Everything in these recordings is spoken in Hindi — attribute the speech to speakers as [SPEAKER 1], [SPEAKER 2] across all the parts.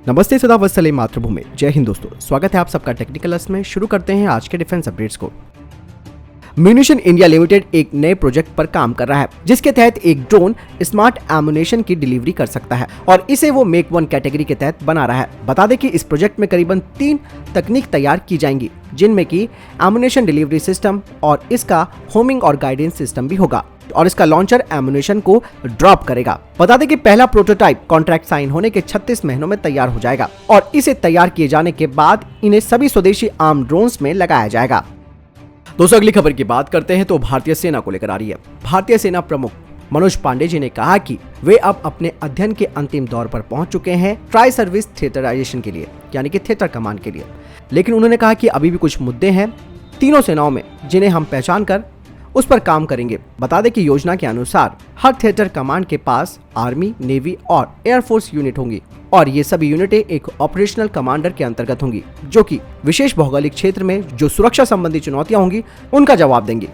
[SPEAKER 1] नमस्ते, सदा वत्सले मातृभूमि। जय हिंद दोस्तों, स्वागत है आप सबका टेक्निकल अस में। शुरू करते हैं आज के डिफेंस अपडेट्स को। म्यूनिशन इंडिया लिमिटेड एक नए प्रोजेक्ट पर काम कर रहा है जिसके तहत एक ड्रोन स्मार्ट एमुनेशन की डिलीवरी कर सकता है और इसे वो मेक 1 कैटेगरी के तहत बना रहा है। बता दें कि इस प्रोजेक्ट में करीबन 3 तकनीक तैयार की जाएंगी जिनमें कि एमुनेशन डिलीवरी सिस्टम और इसका होमिंग और गाइडेंस सिस्टम भी होगा और इसका लॉन्चर एमुनेशन को ड्रॉप करेगा। बता दें कि पहला प्रोटोटाइप कॉन्ट्रैक्ट साइन होने के 36 महीनों में तैयार हो जाएगा और इसे तैयार किए जाने के बाद इन्हें सभी स्वदेशी आर्म ड्रोन्स में लगाया जाएगा। दोस्तों, अगली खबर की बात करते हैं तो भारतीय सेना को लेकर आ रही है। भारतीय सेना प्रमुख मनोज पांडे जी ने कहा कि वे अब अपने अध्ययन के अंतिम दौर पर पहुंच चुके हैं ट्राई सर्विस थिएटराइजेशन के लिए, यानी कि थिएटर कमांड के लिए। लेकिन उन्होंने कहा कि अभी भी कुछ मुद्दे हैं तीनों सेनाओं में जिन्हें हम पहचान कर उस पर काम करेंगे। बता दें कि योजना के अनुसार हर थिएटर कमांड के पास आर्मी, नेवी और एयरफोर्स यूनिट होंगी और ये सभी यूनिटें एक ऑपरेशनल कमांडर के अंतर्गत होंगी जो कि विशेष भौगोलिक क्षेत्र में जो सुरक्षा संबंधी चुनौतियां होंगी उनका जवाब देंगी।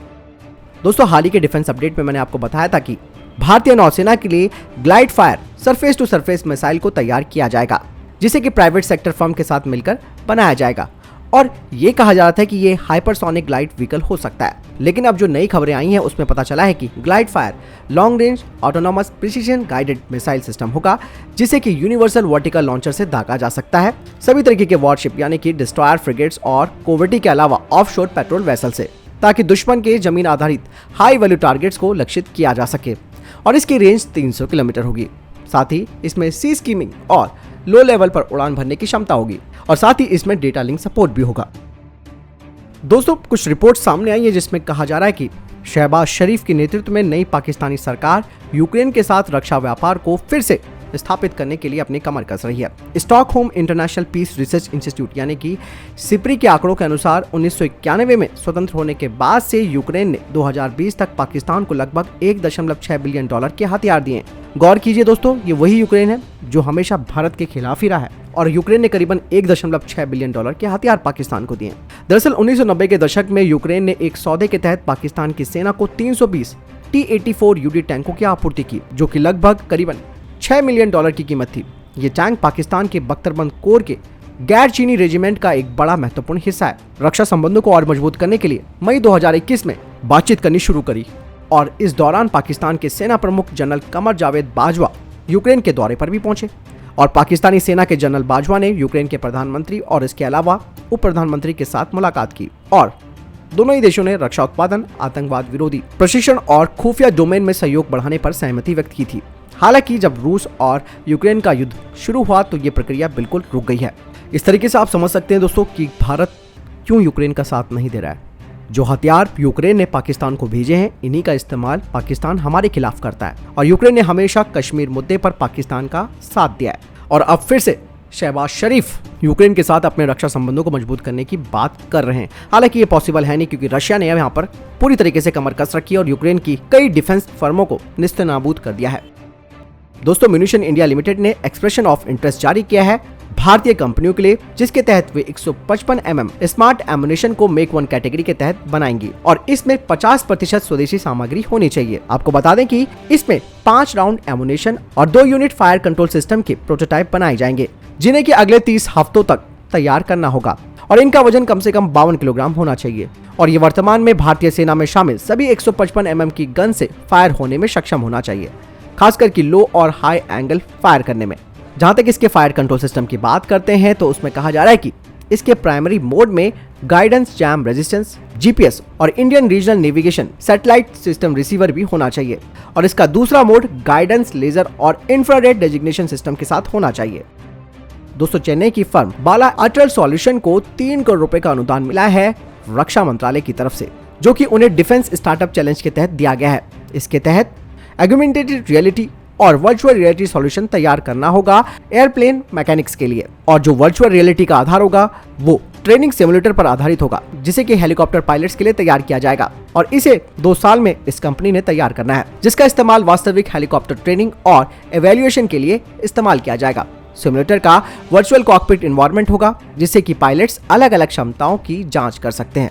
[SPEAKER 1] दोस्तों, हाल ही के डिफेंस अपडेट में मैंने आपको बताया था कि भारतीय नौसेना के लिए glide fire surface to surface missile को तैयार किया जाएगा जिसे कि प्राइवेट सेक्टर फर्म के साथ मिलकर बनाया जाएगा और ये कहा जा रहा था कि ये हाइपरसोनिक ग्लाइड व्हीकल हो सकता है। लेकिन अब जो नई खबरें आई हैं उसमें पता चला है कि glide fire long range autonomous precision guided missile system होगा जिसे कि यूनिवर्सल वर्टिकल लॉन्चर से दागा जा सकता है सभी तरीके के वॉरशिप यानी कि डिस्ट्रॉयर, फ्रिगेट्स और कोवर्टी के अलावा ऑफशोर पेट्रोल वेसल से, ताकि दुश्मन के जमीन आधारित हाई वैल्यू टारगेट्स को लक्षित किया जा सके और इसकी रेंज 300 किलोमीटर होगी। साथ ही इसमें सी स्कीमिंग और लो लेवल पर उड़ान भरने की क्षमता होगी और साथ ही इसमें डेटा लिंक सपोर्ट भी होगा। दोस्तों, कुछ रिपोर्ट सामने आई है जिसमें कहा जा रहा है कि शहबाज शरीफ के नेतृत्व में नई पाकिस्तानी सरकार यूक्रेन के साथ रक्षा व्यापार को फिर से स्थापित करने के लिए अपनी कमर कस रही है। Stockholm International Peace Research Institute यानी कि सिप्री के आंकड़ों के अनुसार 1991 में स्वतंत्र होने के बाद से यूक्रेन ने 2020 तक पाकिस्तान को लगभग 1.6 बिलियन डॉलर के हथियार दिए। गौर कीजिए दोस्तों, ये वही यूक्रेन है जो हमेशा भारत के खिलाफ ही रहा है और यूक्रेन ने करीबन 1.6 बिलियन डॉलर के हथियार पाकिस्तान को दिए। दरअसल 1990 के दशक में यूक्रेन ने एक सौदे के तहत पाकिस्तान की सेना को 320 T-84 UD टैंकों की आपूर्ति की जो कि लगभग करीबन 6 मिलियन डॉलर की कीमत थी। ये टैंक पाकिस्तान के बख्तरबंद कोर के गैर चीनी रेजिमेंट का एक बड़ा महत्वपूर्ण हिस्सा है। रक्षा संबंधों को और मजबूत करने के लिए मई 2021 में बातचीत करनी शुरू करी और इस दौरान पाकिस्तान के सेना प्रमुख जनरल कमर जावेद बाजवा यूक्रेन के दौरे पर भी पहुंचे और पाकिस्तानी सेना के जनरल बाजवा ने यूक्रेन के प्रधानमंत्री और इसके अलावा उप प्रधानमंत्री के साथ मुलाकात की और दोनों ही देशों ने रक्षा उत्पादन, आतंकवाद विरोधी प्रशिक्षण और खुफिया डोमेन में सहयोग बढ़ाने पर सहमति व्यक्त की थी। हालांकि जब रूस और यूक्रेन का युद्ध शुरू हुआ तो ये प्रक्रिया बिल्कुल रुक गई है। इस तरीके से आप समझ सकते हैं दोस्तों कि भारत क्यों यूक्रेन का साथ नहीं दे रहा है। जो हथियार यूक्रेन ने पाकिस्तान को भेजे हैं इन्हीं का इस्तेमाल पाकिस्तान हमारे खिलाफ करता है और यूक्रेन ने हमेशा कश्मीर मुद्दे पर पाकिस्तान का साथ दिया है और अब फिर से शहबाज शरीफ यूक्रेन के साथ अपने रक्षा संबंधों को मजबूत करने की बात कर रहे हैं। हालांकि ये पॉसिबल है नहीं क्योंकि रशिया ने यहाँ पर पूरी तरीके से कमर कस रखी है और यूक्रेन की कई डिफेंस फर्मों को निस्तेनाबूद कर दिया है। दोस्तों, म्यूनिशन इंडिया लिमिटेड ने एक्सप्रेशन ऑफ इंटरेस्ट जारी किया है भारतीय कंपनियों के लिए जिसके तहत वे 155 mm स्मार्ट एमुनेशन को मेक 1 कैटेगरी के तहत बनाएंगी और इसमें 50% स्वदेशी सामग्री होनी चाहिए। आपको बता दें कि इसमें 5 राउंड एमुनेशन और 2 यूनिट फायर कंट्रोल सिस्टम के प्रोटोटाइप बनाए जाएंगे जिन्हें कि अगले 30 हफ्तों तक तैयार करना होगा और इनका वजन कम से कम 52 किलोग्राम होना चाहिए और ये वर्तमान में भारतीय सेना में शामिल सभी 155 mm की गन से फायर होने में सक्षम होना चाहिए, खासकर कि लो और हाई एंगल फायर करने में। जहां तक इसके फायर कंट्रोल सिस्टम की बात करते हैं तो उसमें कहा जा रहा है कि इसके प्राइमरी मोड में गाइडेंस, जैम रेजिस्टेंस, GPS और Indian regional navigation satellite system receiver भी होना चाहिए और इसका दूसरा मोड गाइडेंस, लेजर और इंफ्रारेड डेजिग्नेशन सिस्टम के साथ होना चाहिए। दोस्तों, चेन्नई की फर्म बाला अटल सॉल्यूशन को 3 करोड़ रुपए का अनुदान मिला है रक्षा मंत्रालय की तरफ से जो कि उन्हें डिफेंस स्टार्टअप चैलेंज के तहत दिया गया है। इसके तहत एग्यूमेंटेड रियलिटी और वर्चुअल रियलिटी सॉल्यूशन तैयार करना होगा एयरप्लेन मैकेनिक्स के लिए और जो वर्चुअल रियलिटी का आधार होगा वो ट्रेनिंग सिमुलेटर पर आधारित होगा जिसे कि हेलीकॉप्टर पायलट्स के लिए तैयार किया जाएगा और इसे 2 साल में इस कंपनी ने तैयार करना है जिसका इस्तेमाल वास्तविक हेलीकॉप्टर ट्रेनिंग और एवेल्युएशन के लिए इस्तेमाल किया जाएगा। सिमुलेटर का वर्चुअल कॉकपिट एनवायरनमेंट होगा जिससे कि पायलट्स अलग अलग क्षमताओं की जांच कर सकते हैं।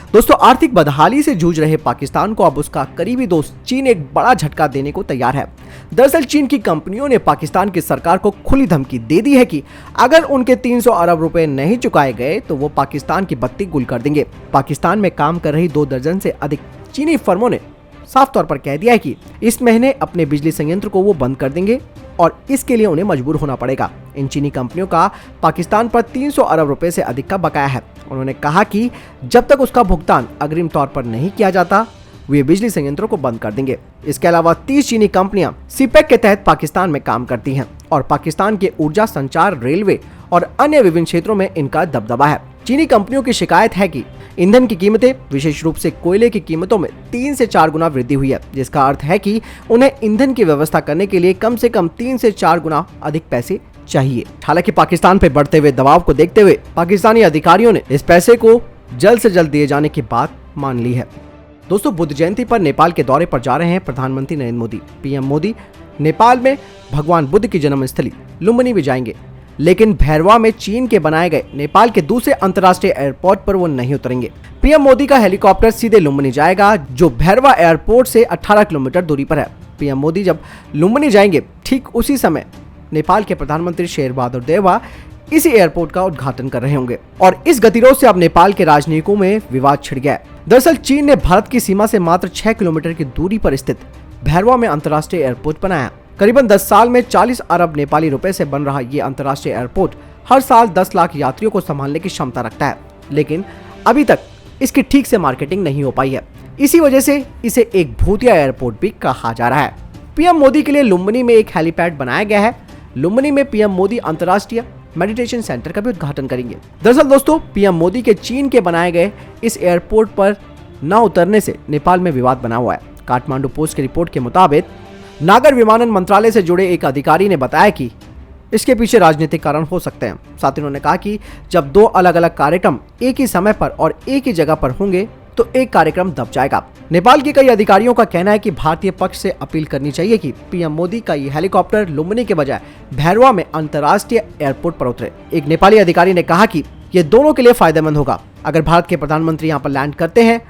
[SPEAKER 1] दोस्तों, आर्थिक बदहाली से जूझ रहे पाकिस्तान को अब उसका करीबी दोस्त चीन एक बड़ा झटका देने को तैयार है। दरअसल चीन की कंपनियों ने पाकिस्तान की सरकार को खुली धमकी दे दी है कि अगर उनके 300 अरब रुपए नहीं चुकाए गए तो वो पाकिस्तान की बत्ती गुल कर देंगे। पाकिस्तान में काम कर रही 2 दर्जन से अधिक चीनी फर्मों ने साफ तौर पर कह दिया है कि इस महीने अपने बिजली संयंत्र को वो बंद कर देंगे और इसके लिए उन्हें मजबूर होना पड़ेगा। इन चीनी कंपनियों का पाकिस्तान पर 300 अरब रुपए से अधिक का बकाया है। उन्होंने कहा कि जब तक उसका भुगतान अग्रिम तौर पर नहीं किया जाता वे बिजली संयंत्रों को बंद कर देंगे। इसके अलावा 30 चीनी कंपनियां सीपेक के तहत पाकिस्तान में काम करती हैं और पाकिस्तान के ऊर्जा, संचार, रेलवे और अन्य विभिन्न क्षेत्रों में इनका दबदबा है। चीनी कंपनियों की शिकायत है कि ईंधन की कीमतें, विशेष रूप से कोयले की कीमतों में 3 से 4 गुना वृद्धि हुई है, जिसका अर्थ है कि उन्हें ईंधन की व्यवस्था करने के लिए कम से कम 3 से 4 गुना अधिक पैसे चाहिए। हालांकि पाकिस्तान पर बढ़ते हुए दबाव को देखते हुए पाकिस्तानी अधिकारियों ने इस पैसे को जल्द से जल्द दिए जाने की बात मान ली है। दोस्तों, बुद्ध जयंती पर नेपाल के दौरे पर जा रहे हैं प्रधानमंत्री नरेंद्र मोदी। पीएम मोदी नेपाल में भगवान बुद्ध की जन्मस्थली लुम्बिनी भी जाएंगे, लेकिन भैरवा में चीन के बनाए गए नेपाल के दूसरे अंतर्राष्ट्रीय एयरपोर्ट पर वो नहीं उतरेंगे। पीएम मोदी का हेलीकॉप्टर सीधे लुम्बिनी जाएगा, जो भैरवा एयरपोर्ट से 18 किलोमीटर दूरी पर है। पीएम मोदी जब लुम्बिनी जाएंगे, ठीक उसी समय नेपाल के प्रधानमंत्री शेर बहादुर देउवा इसी एयरपोर्ट का उद्घाटन कर रहे होंगे और इस गतिरोध से अब नेपाल के राजनीतिकों में विवाद छिड़ गया है। दरअसल चीन ने भारत की सीमा से मात्र 6 किलोमीटर की दूरी पर स्थित भैरवा में अंतर्राष्ट्रीय एयरपोर्ट बनाया। करीबन 10 साल में 40 अरब नेपाली रुपए से बन रहा ये अंतर्राष्ट्रीय एयरपोर्ट हर साल 10 लाख यात्रियों को संभालने की क्षमता रखता है, लेकिन अभी तक इसकी ठीक से मार्केटिंग नहीं हो पाई है। इसी वजह से इसे एक भूतिया एयरपोर्ट भी कहा जा रहा है। पीएम मोदी के लिए लुम्बिनी में एक हेलीपैड बनाया गया है। लुम्बिनी में पीएम मोदी अंतर्राष्ट्रीय मेडिटेशन सेंटर का भी उद्घाटन करेंगे। दरअसल दोस्तों, पीएम मोदी के चीन के बनाए गए इस एयरपोर्ट पर न उतरने से नेपाल में विवाद बना हुआ है। काठमांडू पोस्ट की रिपोर्ट के मुताबिक नागर विमानन मंत्रालय से जुड़े एक अधिकारी ने बताया कि इसके पीछे राजनीतिक कारण हो सकते हैं। साथ ही उन्होंने कहा कि जब 2 अलग अलग कार्यक्रम एक ही समय पर और एक ही जगह पर होंगे तो एक कार्यक्रम दब जाएगा। नेपाल के कई अधिकारियों का कहना है कि भारतीय पक्ष से अपील करनी चाहिए कि पीएम मोदी का ये हेलीकॉप्टर लुम्बिनी के बजाय भैरवा में अंतर्राष्ट्रीय एयरपोर्ट पर उतरे। एक नेपाली अधिकारी ने कहा कि ये दोनों के लिए फायदेमंद होगा। अगर भारत के प्रधानमंत्री यहाँ पर लैंड करते हैं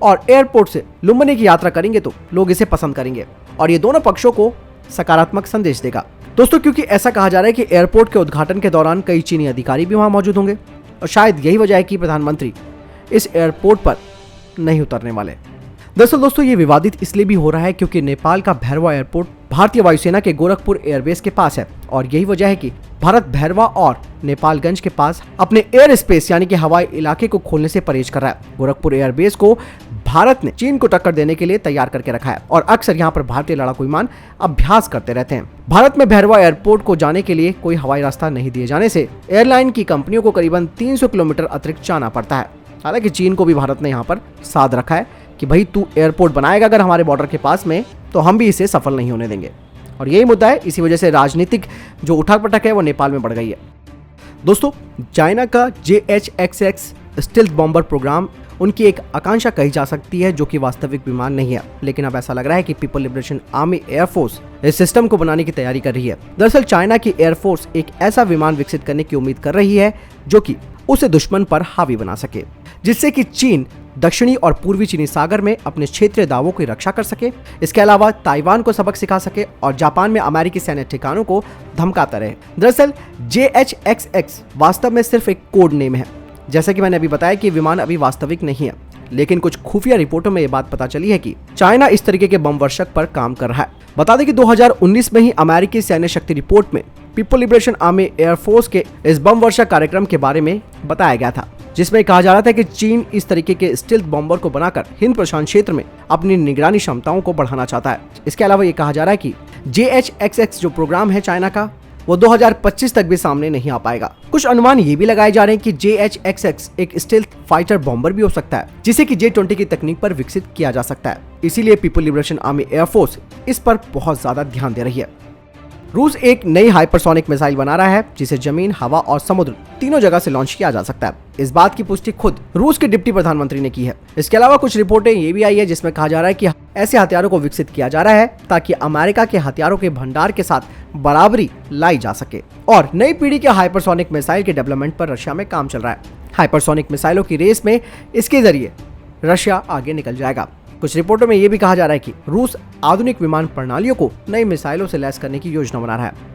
[SPEAKER 1] और एयरपोर्ट से लुम्बिनी की यात्रा करेंगे तो लोग इसे पसंद करेंगे और ये दोनों पक्षों को सकारात्मक संदेश देगा। दोस्तों, क्योंकि ऐसा कहा जा रहा है कि एयरपोर्ट के उद्घाटन के दौरान कई चीनी अधिकारी भी वहां मौजूद होंगे और शायद यही वजह है कि प्रधानमंत्री इस एयरपोर्ट पर नहीं उतरने वाले। दरअसल दोस्तों, ये विवादित इसलिए भी हो रहा है क्योंकि नेपाल का भैरवा एयरपोर्ट भारतीय वायुसेना के गोरखपुर एयरबेस के पास है और यही वजह है कि भारत भैरवा और नेपालगंज के पास अपने एयर स्पेस यानी कि हवाई इलाके को खोलने से परहेज कर रहा है। गोरखपुर एयरबेस को भारत ने चीन को टक्कर देने के लिए तैयार करके रखा है और अक्सर यहाँ पर भारतीय लड़ाकू विमान अभ्यास करते रहते हैं। भारत में भैरवा एयरपोर्ट को जाने के लिए कोई हवाई रास्ता नहीं दिए जाने से एयरलाइन की कंपनियों को करीबन 300 किलोमीटर अतिरिक्त जाना पड़ता है। हालांकि चीन को भी भारत ने यहाँ पर साध रखा है कि भाई तू एयरपोर्ट बनाएगा अगर हमारे बॉर्डर के पास में तो हम भी इसे सफल नहीं होने देंगे और यही मुद्दा है। इसी वजह से राजनीतिक जो उठक पटक है वो नेपाल में बढ़ गई है। दोस्तों, चाइना का JHXX स्टील्थ बॉम्बर प्रोग्राम उनकी एक आकांक्षा कही जा सकती है जो कि वास्तविक विमान नहीं है, लेकिन अब ऐसा लग रहा है कि पीपल लिबरेशन आर्मी एयरफोर्स इस सिस्टम को बनाने की तैयारी कर रही है। दरअसल चाइना की एयरफोर्स एक ऐसा विमान विकसित करने की उम्मीद कर रही है जो कि उसे दुश्मन पर हावी बना सके, जिससे कि चीन दक्षिणी और पूर्वी चीनी सागर में अपने क्षेत्रीय दावों की रक्षा कर सके। इसके अलावा ताइवान को सबक सिखा सके और जापान में अमेरिकी सैन्य ठिकानों को धमकाता रहे। दरअसल JHXX वास्तव में सिर्फ एक कोड नेम है। जैसा कि मैंने अभी बताया कि विमान अभी वास्तविक नहीं है, लेकिन कुछ खुफिया रिपोर्टों में यह बात पता चली है कि चाइना इस तरीके के बम वर्षक पर काम कर रहा है। बता दें कि 2019 में ही अमेरिकी सैन्य शक्ति रिपोर्ट में पीपल लिबरेशन आर्मी एयरफोर्स के इस बम वर्षक कार्यक्रम के बारे में बताया गया था, जिसमें कहा जा रहा था कि चीन इस तरीके के स्टील्थ बॉम्बर को बनाकर हिंद प्रशांत क्षेत्र में अपनी निगरानी क्षमताओं को बढ़ाना चाहता है। इसके अलावा ये कहा जा रहा है कि JHXX जो प्रोग्राम है चाइना का वो 2025 तक भी सामने नहीं आ पाएगा। कुछ अनुमान ये भी लगाए जा रहे हैं कि JHXX एक स्टील्थ फाइटर बॉम्बर भी हो सकता है, जिसे कि J-20 की तकनीक पर विकसित किया जा सकता है। इसीलिए पीपल लिबरेशन आर्मी एयरफोर्स इस पर बहुत ज्यादा ध्यान दे रही है। रूस एक नई हाइपरसोनिक मिसाइल बना रहा है जिसे जमीन, हवा और समुद्र तीनों जगह से लॉन्च किया जा सकता है। इस बात की पुष्टि खुद रूस के डिप्टी प्रधानमंत्री ने की है। इसके अलावा कुछ रिपोर्टें ये भी आई है जिसमें कहा जा रहा है कि ऐसे हथियारों को विकसित किया जा रहा है ताकि अमेरिका के हथियारों के भंडार के साथ बराबरी लाई जा सके और नई पीढ़ी के हाइपरसोनिक मिसाइल के डेवलपमेंट पर रशिया में काम चल रहा है। हाइपरसोनिक मिसाइलों की रेस में इसके जरिए रशिया आगे निकल जाएगा। कुछ रिपोर्टों में यह भी कहा जा रहा है कि रूस आधुनिक विमान प्रणालियों को नई मिसाइलों से लैस करने की योजना बना रहा है।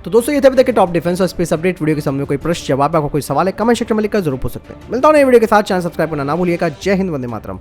[SPEAKER 1] तो दोस्तों ये थे अभी तक के टॉप डिफेंस और स्पेस अपडेट। वीडियो के सामने कोई प्रश्न जवाब आपको कोई सवाल है कमेंट सेक्शन में लिखकर जरूर पूछ सकते हैं। मिलता हूं नए वीडियो के साथ। चैनल सब्सक्राइब करना ना भूलिएगा। जय हिंद, वंदे मातरम।